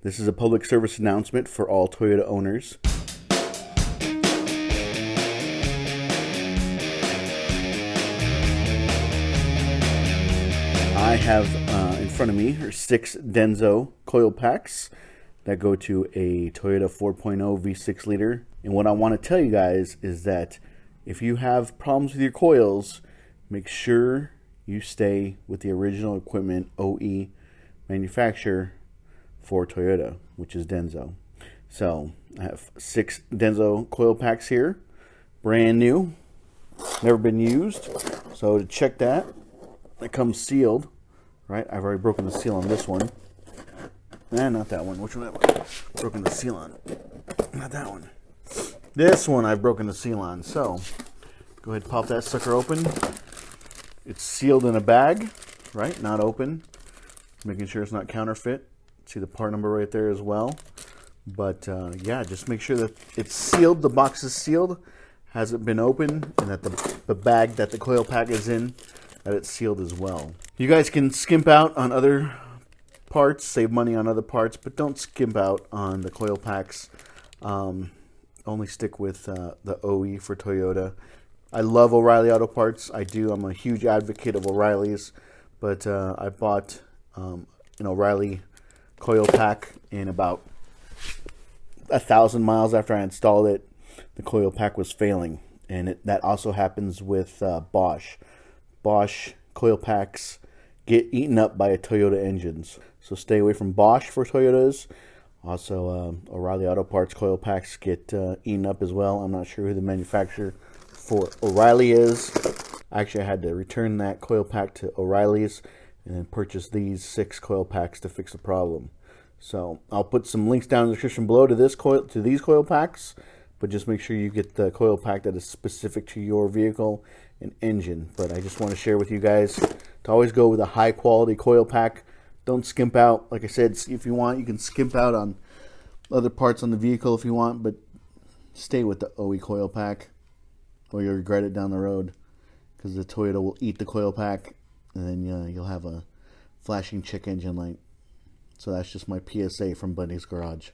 This is a public service announcement for all Toyota owners. I have in front of me are 6 Denso coil packs that go to a Toyota 4.0 V6 liter. And what I want to tell you guys is that if you have problems with your coils, make sure you stay with the original equipment OE manufacturer for Toyota, which is Denso. So I have 6 Denso coil packs here, brand new, never been used. So to check that, it comes sealed, right? I've already broken the seal on this one. Not that one. Which one have I broken the seal on? Not that one. This one I've broken the seal on. So go ahead and pop that sucker open. It's sealed in a bag, right? Not open. Making sure it's not counterfeit. See the part number right there as well. But yeah, just make sure that it's sealed. The box is sealed, hasn't been opened, and that the bag that the coil pack is in, that it's sealed as well. You guys can skimp out on other parts, save money on other parts, but don't skimp out on the coil packs. Only stick with the OE for Toyota. I love O'Reilly Auto Parts. I do. I'm a huge advocate of O'Reilly's, but I bought an O'Reilly coil pack in about 1,000 miles after I installed it. The coil pack was failing, and that also happens with Bosch. Bosch coil packs get eaten up by Toyota engines, so stay away from Bosch for Toyotas. Also, O'Reilly Auto Parts coil packs get eaten up as well. I'm not sure who the manufacturer for O'Reilly is. Actually, I had to return that coil pack to O'Reilly's and then purchase these 6 coil packs to fix the problem. So I'll put some links down in the description below to these coil packs, but just make sure you get the coil pack that is specific to your vehicle and engine. But I just want to share with you guys to always go with a high quality coil pack. Don't skimp out. Like I said, if you want, you can skimp out on other parts on the vehicle if you want, but stay with the OE coil pack or you'll regret it down the road, because the Toyota will eat the coil pack and then you'll have a flashing check engine light. So that's just my PSA from Bundys Garage.